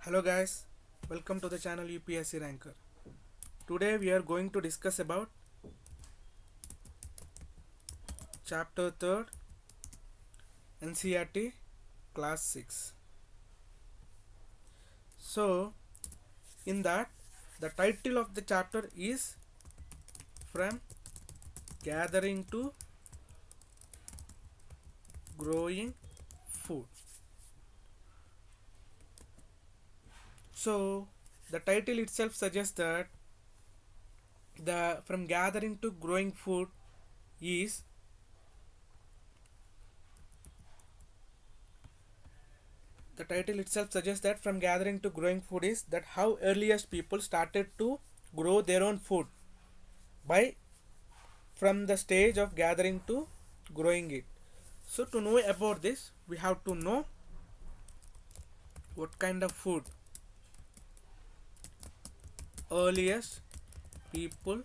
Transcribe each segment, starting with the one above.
Hello guys, welcome to the channel UPSC Ranker. Today we are going to discuss about chapter 3rd Ncert class 6. So in that the title of the chapter is From Gathering to Growing Food. So the title itself suggests that the from gathering to growing food is the title itself suggests that from gathering to growing food is that how earliest people started to grow their own food by from the stage of gathering to growing it. So to know about this we have to know what kind of food earliest people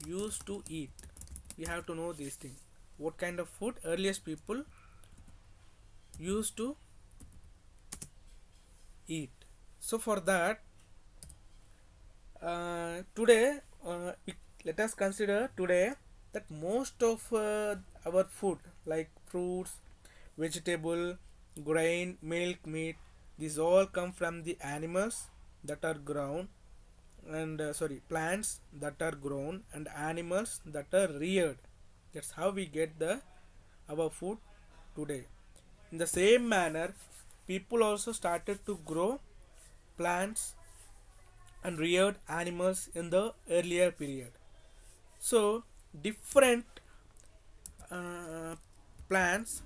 used to eat. We have to know these things. What kind of food earliest people used to eat. So for that today let us consider today that most of our food like fruits, vegetable, grain, milk, meat, these all come from the animals that are grown and plants that are grown and animals that are reared. That's how we get the our food today. In the same manner, people also started to grow plants and reared animals in the earlier period. So different uh, plants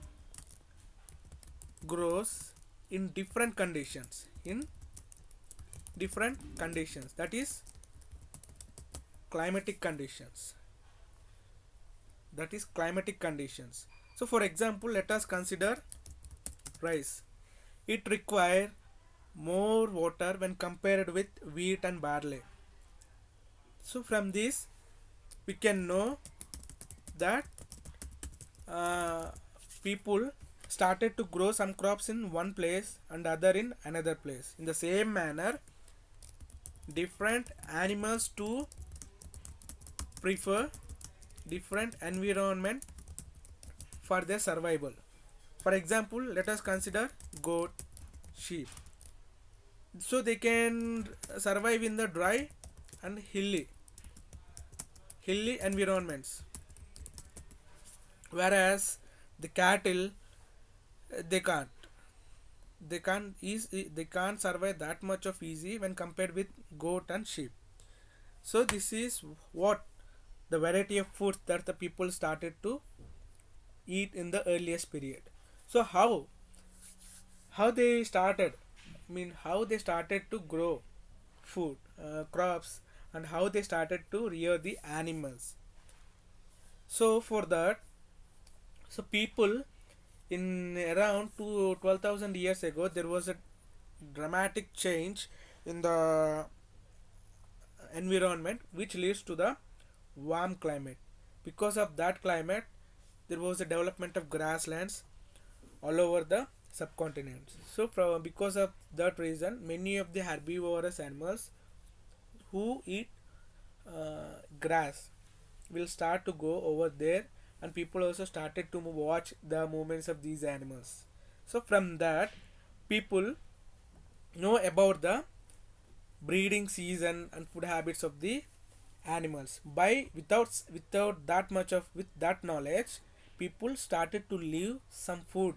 grows in different conditions, that is climatic conditions. So for example, let us consider rice. It requires more water when compared with wheat and barley. So from this we can know that uh, people started to grow some crops in one place and other in another place. In the same manner, different animals too prefer different environment for their survival. For example, let us consider goat, sheep. So they can survive in the dry and hilly environments, whereas the cattle they can't survive that much of easy when compared with goat and sheep. So this is what the variety of foods that the people started to eat in the earliest period. So how they started, how they started to grow food, crops, and how they started to rear the animals. So for that, so people in around 12,000 years ago, there was a dramatic change in the environment which leads to the warm climate. Because of that climate, there was a development of grasslands all over the subcontinent. So because of that reason, many of the herbivorous animals who eat grass will start to go over there, and people also started to watch the movements of these animals. So from that, people know about the breeding season and food habits of the animals. By without that much of with that knowledge, people started to leave some food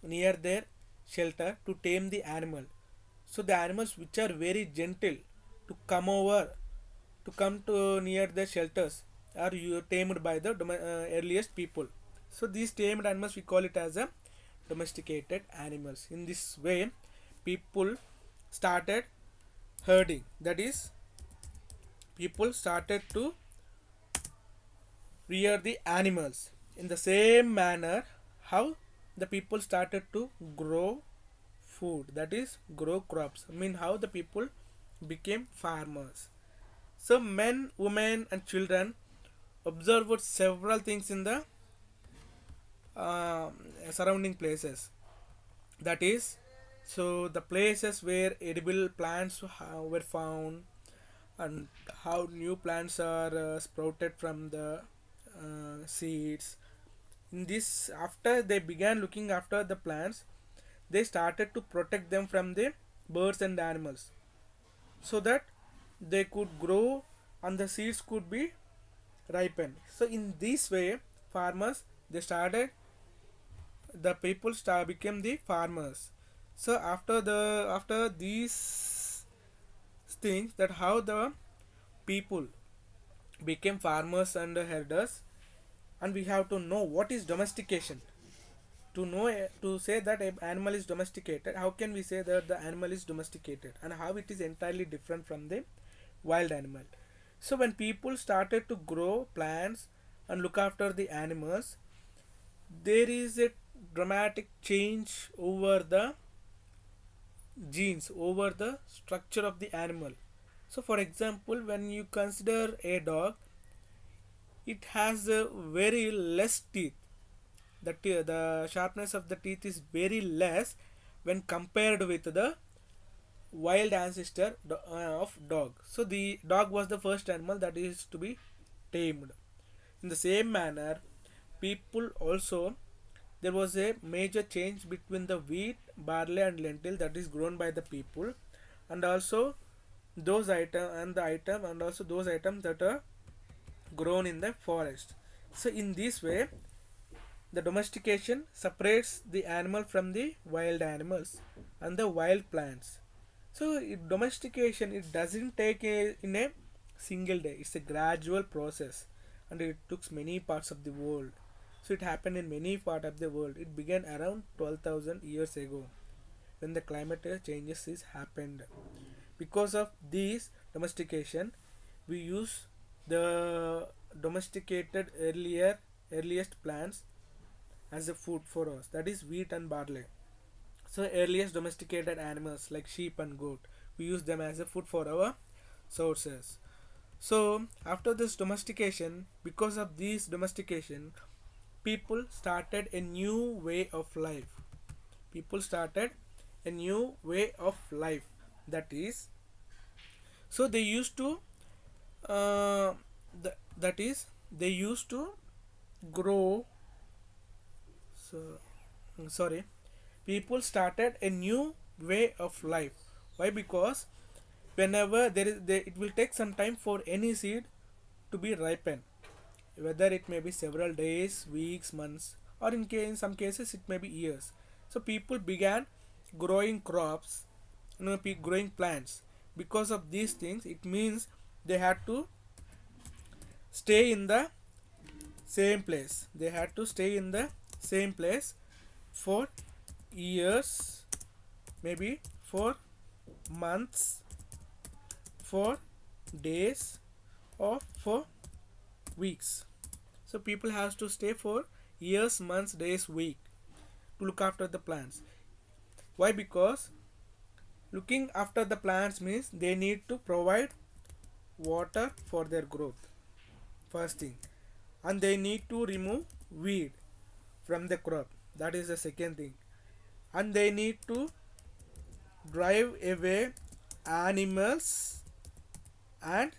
near their shelter to tame the animal. So the animals which are very gentle to come to near the shelters are tamed by the earliest people. So these tamed animals we call it as a domesticated animals. In this way, people started herding. That is, people started to rear the animals. In the same manner, how the people started to grow food, that is grow crops. How the people became farmers. So men, women and children observed several things in the uh, surrounding places, that is So the places where edible plants were found, and how new plants are sprouted from the seeds. In this, after they began looking after the plants, they started to protect them from the birds and animals, so that they could grow and the seeds could be ripened. So in this way, farmers, they started, the people became the farmers. So after these things, that how the people became farmers and herders. And we have to know what is domestication. To know, to say that an animal is domesticated, how can we say that the animal is domesticated, and how it is entirely different from the wild animal. So when people started to grow plants and look after the animals, there is a dramatic change over the genes, over the structure of the animal. So for example, when you consider a dog, it has a very less teeth. The sharpness of the teeth is very less when compared with the wild ancestor of dog. So the dog was the first animal that is to be tamed. In the same manner, people also, there was a major change between the wheat, barley, and lentil that is grown by the people, and also those items that are grown in the forest. So in this way, the domestication separates the animal from the wild animals and the wild plants. So domestication, it doesn't take in a single day. It's a gradual process, and it took many parts of the world. So it happened in many parts of the world. It began around 12,000 years ago when the climate changes is happened. Because of this domestication, we use the domesticated earliest plants as a food for us, that is wheat and barley. So earliest domesticated animals like sheep and goat, we use them as a food for our sources. So after this domestication, because of this domestication, people started a new way of life. People started a new way of life. That is, so they used to uh, that is, they used to grow. So sorry, people started a new way of life. Why? Because whenever it will take some time for any seed to be ripened, whether it may be several days, weeks, months, or in some cases it may be years. So people began growing crops, growing plants. Because of these things, it means they had to stay in the same place. They had to stay in the same place for years, maybe for months, for days, or for weeks. So people have to stay for years, months, days, week to look after the plants. Why? Because looking after the plants means they need to provide water for their growth, first thing, and they need to remove weed from the crop, that is the second thing, and they need to drive away animals and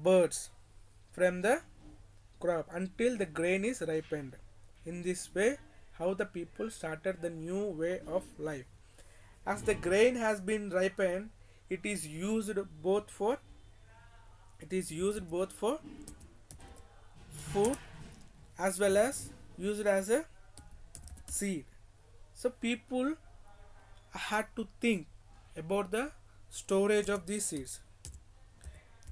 birds from the crop until the grain is ripened. In this way, how the people started the new way of life. As the grain has been ripened, it is used both for food as well as used as a seed. So people had to think about the storage of these seeds.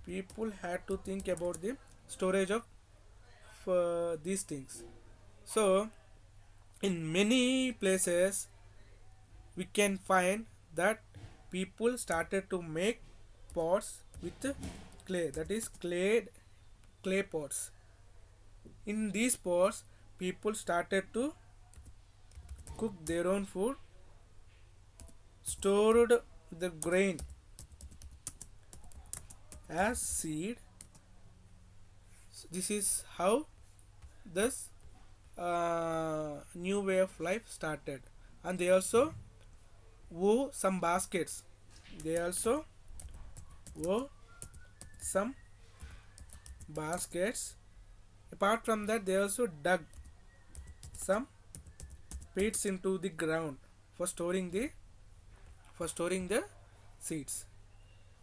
People had to think about the storage of these things. So in many places we can find that people started to make pots with clay, that is clay pots. In these pots, people started to cook their own food, stored the grain as seed. This is how this new way of life started, and they also wove some baskets. They also wove some baskets. Apart from that, they also dug some pits into the ground for storing the seeds.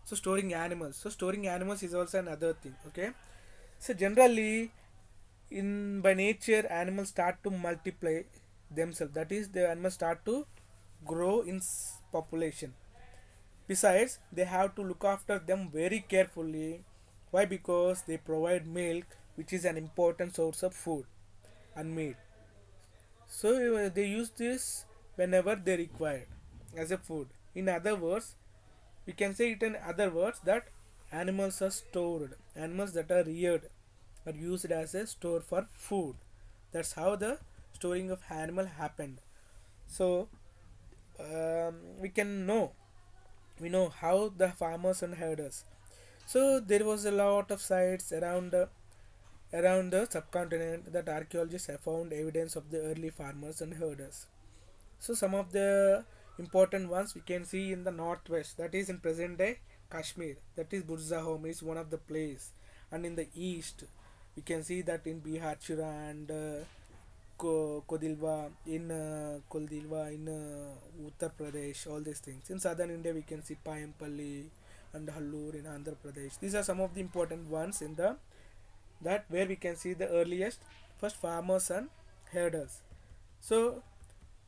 So storing animals. So storing animals is also another thing. Okay. So generally, in by nature, animals start to multiply themselves. That is, the animals start to grow in population. Besides, they have to look after them very carefully. Why? Because they provide milk, which is an important source of food and meat. So they use this whenever they require as a food. In other words, we can say it in other words that animals are stored. Animals that are reared are used as a store for food. That's how the storing of animal happened. So we can know we know how the farmers and herders. So there was a lot of sites around the subcontinent that archaeologists have found evidence of the early farmers and herders. So some of the important ones we can see in the northwest, that is in present day Kashmir, that is Burzahom is one of the place, and in the east we can see that in Bihar Chura and Kodilva in Uttar Pradesh, all these things. In southern India we can see Payampalli and Hallur in Andhra Pradesh. These are some of the important ones in the that where we can see the earliest first farmers and herders. So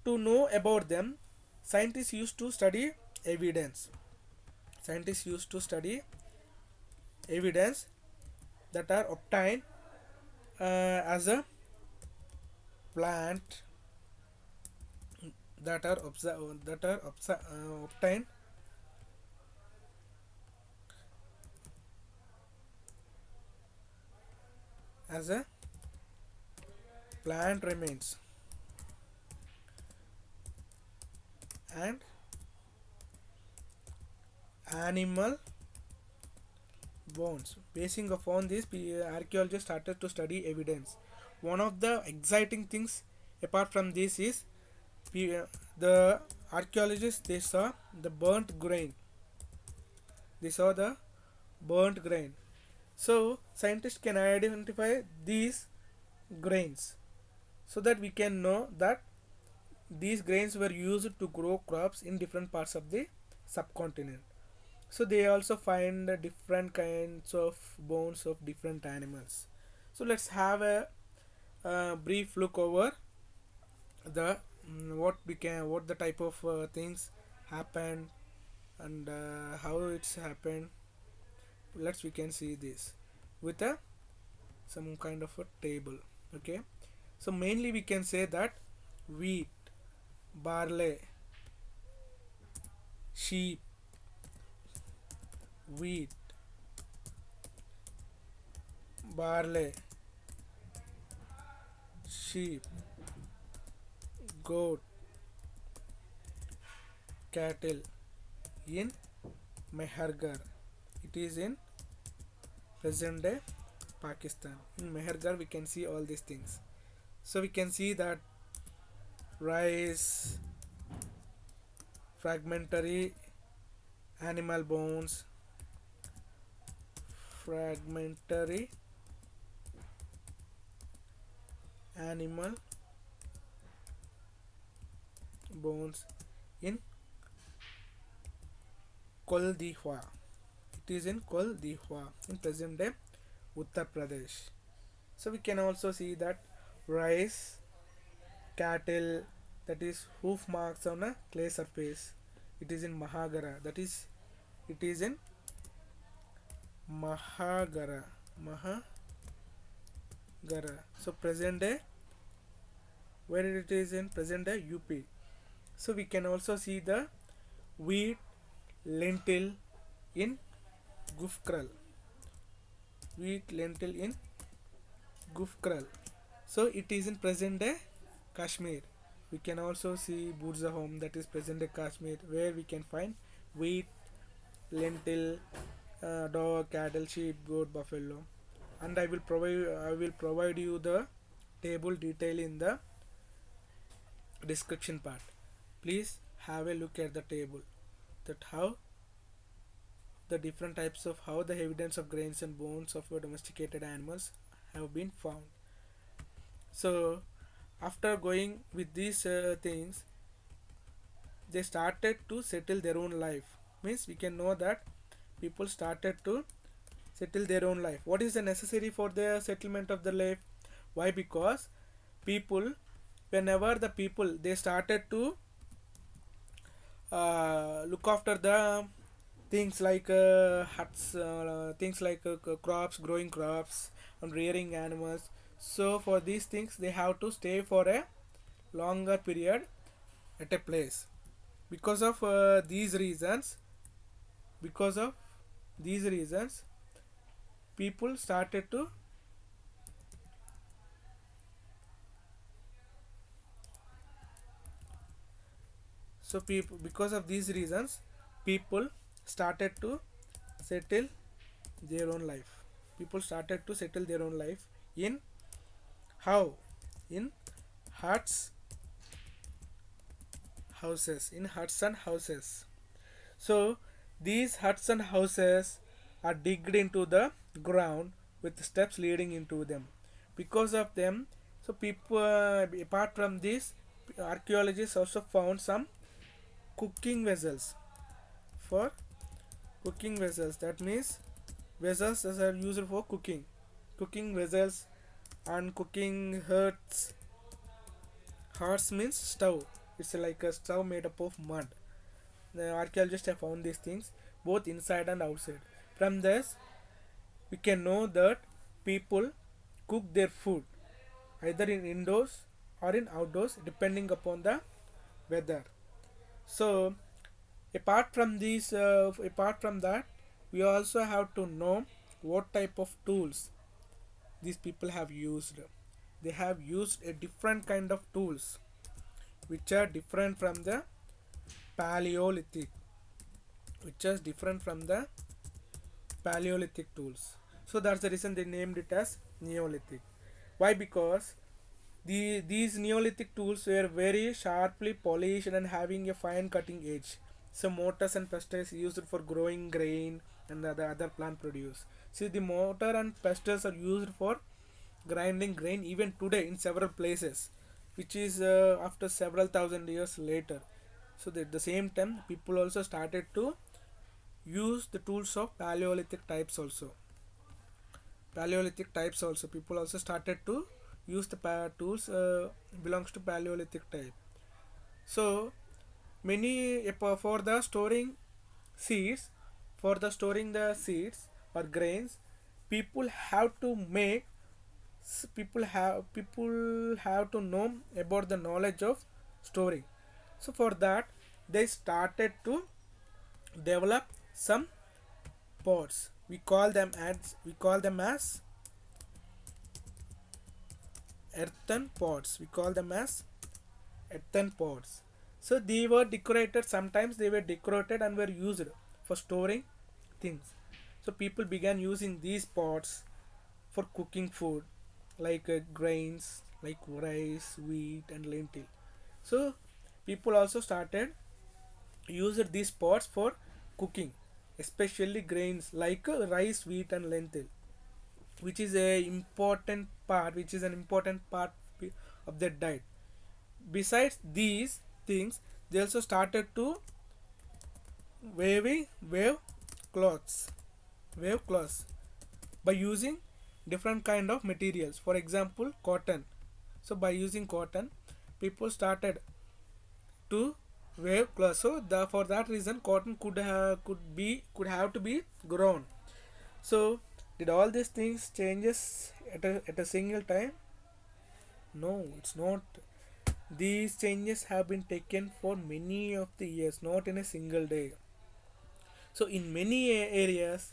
to know about them, scientists used to study evidence. Scientists used to study evidence that are obtained as a plant that are obtained as a plant remains and animal bones. Basing upon this, archaeologists started to study evidence. One of the exciting things apart from this is the archaeologists they saw the burnt grain. They saw the burnt grain. So scientists can identify these grains so that we can know that these grains were used to grow crops in different parts of the subcontinent. So they also find different kinds of bones of different animals. So let's have a brief look over the what the type of things happened and how it's happened. Let's we can see this with a some kind of a table. Okay, so mainly we can say that wheat, barley, sheep, wheat, barley, sheep, goat, cattle in Mehergar. It is in present day Pakistan. In Mehergar we can see all these things. So we can see that rice, fragmentary animal bones, fragmentary animal bones in Koldihwa. It is in Koldihwa in present day Uttar Pradesh. So we can also see that rice, cattle, that is hoof marks on a clay surface. It is in Mahagara. That is, it is in Mahagara. Mahagara. So present day, where it is in present day UP. So we can also see the wheat, lentil in Gufkral. Wheat, lentil in Gufkral. So it is in present day Kashmir. We can also see Burzahom, that is present day Kashmir, where we can find wheat, lentil, dog, cattle, sheep, goat, buffalo. And I will provide you the table detail in the description part. Please have a look at the table, that how the different types of how the evidence of grains and bones of domesticated animals have been found. So after going with these things, they started to settle their own life. Means we can know that people started to settle their own life. What is the necessary for the settlement of the life? Why? Because people, whenever the people they started to look after the things like huts, things like crops, growing crops and rearing animals. So for these things they have to stay for a longer period at a place. Because of these reasons, because of these reasons, people started to so people because of these reasons people started to settle their own life. People started to settle their own life in how? In huts, houses, in huts and houses. So these huts and houses are digged into the ground with steps leading into them. Because of them, so people apart from this, archaeologists also found some cooking vessels. For cooking vessels, that means vessels that are used for cooking vessels and cooking hearths. Hearths means stove. It's like a stove made up of mud. The archaeologists have found these things both inside and outside. From this, we can know that people cook their food either in indoors or in outdoors depending upon the weather. So, apart from that, we also have to know what type of tools these people have used. They have used a different kind of tools which are different from the Paleolithic, which is different from the Paleolithic tools. So that's the reason they named it as Neolithic. Why? Because these Neolithic tools were very sharply polished and having a fine cutting edge. So mortars and pestles used for growing grain and the other plant produce. See, the mortar and pestles are used for grinding grain even today in several places, which is after several thousand years later. So at the same time, people also started to use the tools of Paleolithic types also. People also started to use the tools belongs to Paleolithic type. So many for the storing seeds, for the storing the seeds or grains, people have to make people have to know about the knowledge of storing. So for that they started to develop some pots. We call them as earthen pots. We call them as earthen pots. So they were decorated. Sometimes they were decorated and were used for storing things. So people began using these pots for cooking food like grains like rice, wheat, and lentil. So people also started used these pots for cooking, especially grains like rice, wheat, and lentil, which is a important part, which is an important part of their diet. Besides these things, they also started to weaving wave cloths, wave cloths by using different kind of materials. For example, cotton. So by using cotton, people started to wave cloths. So for that reason, cotton could have to be grown. So did all these things changes at a single time? No, it's not. These changes have been taken for many of the years, not in a single day. So in many areas,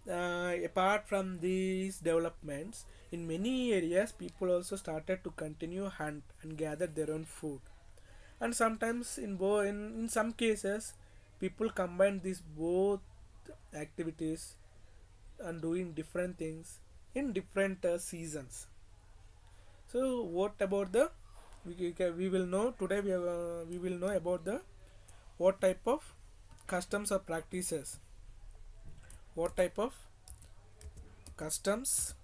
apart from these developments, in many areas people also started to continue hunt and gather their own food. And sometimes in some cases, people combine these both activities and doing different things in different seasons. So what about the we will know today. We will know about the what type of customs or practices, what type of customs,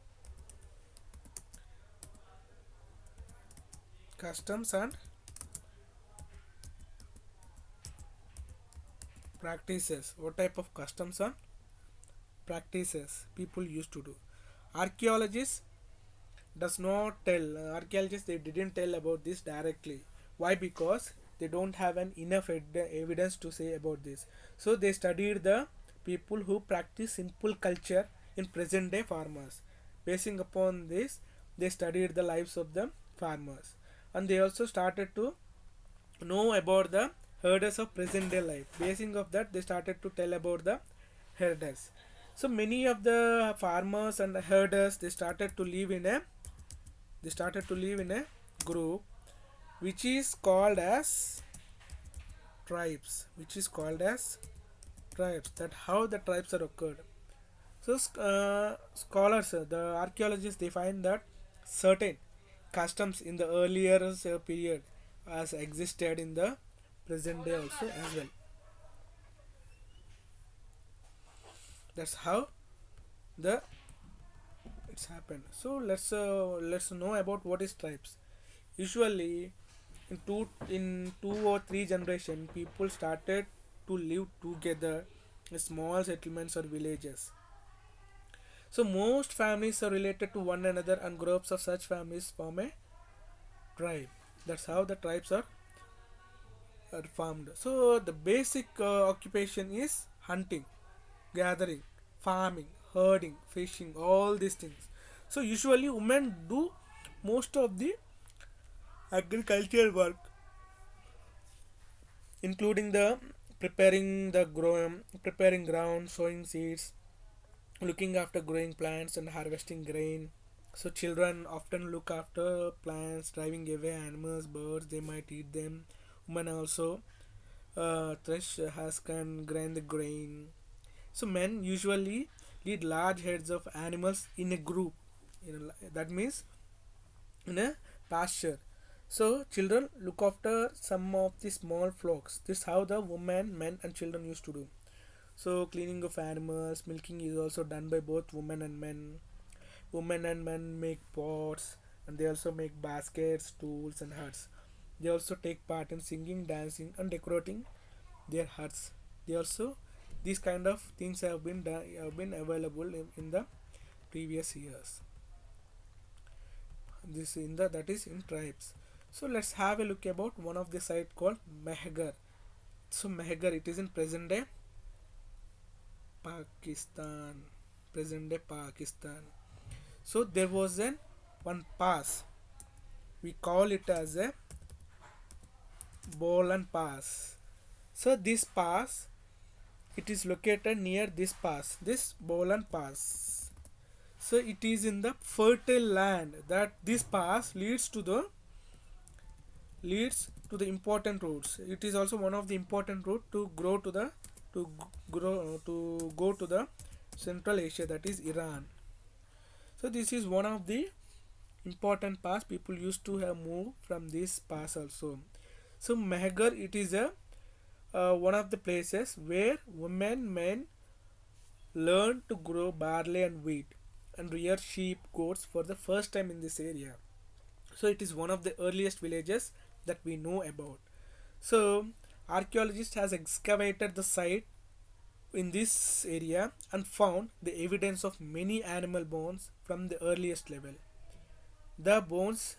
and practices. What type of customs and practices people used to do. Archaeologists does not tell. Archaeologists they didn't tell about this directly. Why? Because they don't have an enough evidence to say about this. So they studied the people who practice simple culture in present day farmers. Basing upon this, they studied the lives of the farmers, and they also started to know about the herders of present day life. Basing of that, they started to tell about the herders. So many of the farmers and the herders they started to live in a group which is called as tribes, that how the tribes are occurred. So scholars, the archaeologists, they find that certain customs in the earlier period has existed in the present day also as well. That's how the it's happened. So let's know about what is tribes. Usually in two or three generation, people started to live together in small settlements or villages. So most families are related to one another, and groups of such families form a tribe. That's how the tribes are formed. So the basic occupation is hunting, gathering, farming, herding, fishing, all these things. So usually women do most of the agricultural work, including the preparing ground, sowing seeds, looking after growing plants and harvesting grain. So children often look after plants, driving away animals, birds. They might eat them. Women also thresh, husk, and grind the grain. So men usually lead large herds of animals in a group. That means in a pasture. So children look after some of the small flocks. This is how the women, men, and children used to do. So cleaning of animals, milking is also done by both women and men. Women and men make pots, and they also make baskets, tools, and huts. They also take part in singing, dancing, and decorating their huts. They also these kind of things have been available in the previous years. This in the that is in tribes. So let's have a look about one of the site called Mehgar. So Mehgar, it is in present day Pakistan. Present day Pakistan. So there was an one pass. We call it as a Bolan Pass. So this pass, it is located near this pass, this Bolan Pass. So it is in the fertile land that this pass leads to the important routes. It is also one of the important route to go to the Central Asia, that is Iran. So this is one of the important pass. People used to have moved from this pass also. So Mehrgarh, it is a one of the places where women men learn to grow barley and wheat and rear sheep goats for the first time in this area. So it is one of the earliest villages that we know about. So archaeologists has excavated the site in this area and found the evidence of many animal bones from the earliest level. The bones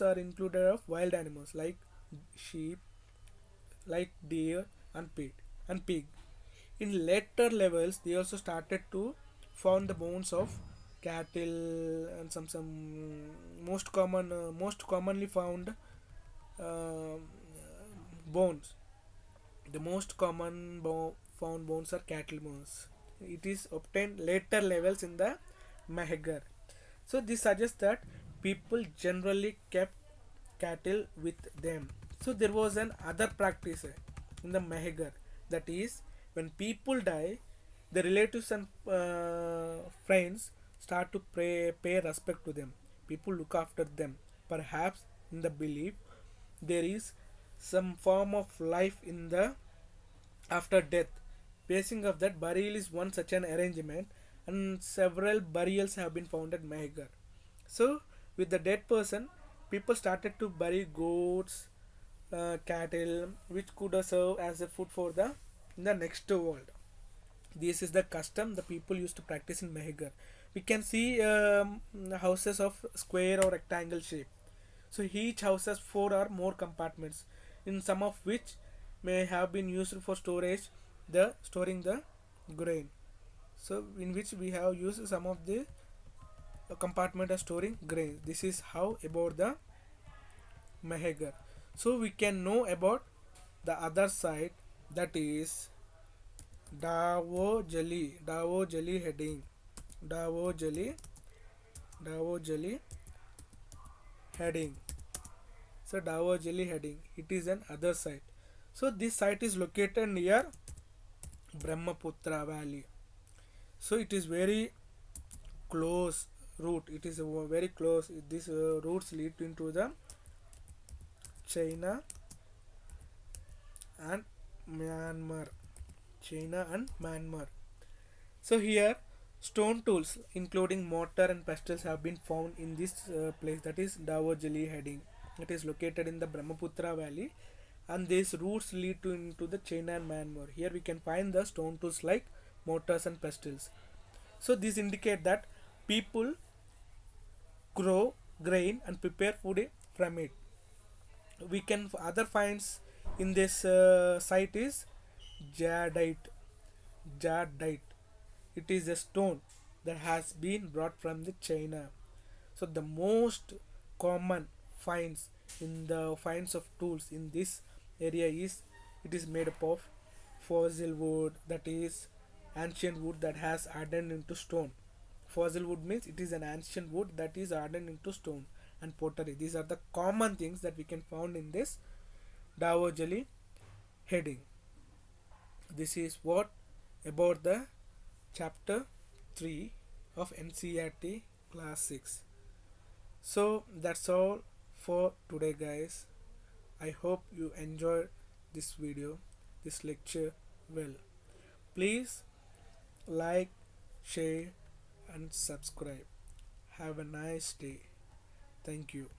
are included of wild animals like sheep, like deer and pig. In later levels, they also started to found the bones of cattle and some most commonly found uh, bones. The most found bones are cattle bones. It is obtained later levels in the Mehrgarh. So this suggests that people generally kept cattle with them. So there was an other practice in the Mehrgarh, that is when people die, the relatives and friends start to pay respect to them. People look after them. Perhaps in the belief there is some form of life in the after death. Basing of that, burial is one such an arrangement, and several burials have been found at Mehegar. So, with the dead person, people started to bury goats, cattle, which could serve as a food for the in the next world. This is the custom the people used to practice in Mehegar. We can see houses of square or rectangle shape. So each house has four or more compartments, in some of which may have been used for storage, the storing the grain. So in which we have used some of the compartment of storing grain. This is how about the Mehegar. So we can know about the other side, that is Davo Jali heading. Davo Jali Davo Jali heading. So Davo Jali heading. It is an other site. So this site is located near Brahmaputra Valley. So it is very close route. It is very close. These routes lead into the China and Myanmar. China and Myanmar. So here stone tools including mortar and pestles have been found in this place, that is Davojali heading. It is located in the Brahmaputra valley, and these routes lead to into the China and Myanmar. Here we can find the stone tools like mortars and pestles. So these indicate that people grow grain and prepare food from it. We can other finds in this site is jadeite. Jadeite. It is a stone that has been brought from the China. So the most common finds in the finds of tools in this area is, it is made up of fossil wood, that is ancient wood that has hardened into stone. Fossil wood means it is an ancient wood that is hardened into stone, and pottery. These are the common things that we can found in this Davojali heading. This is what about the chapter 3 of NCERT class 6. So that's all for today, guys. I hope you enjoyed this video, this lecture well. Please like, share and subscribe. Have a nice day. Thank you.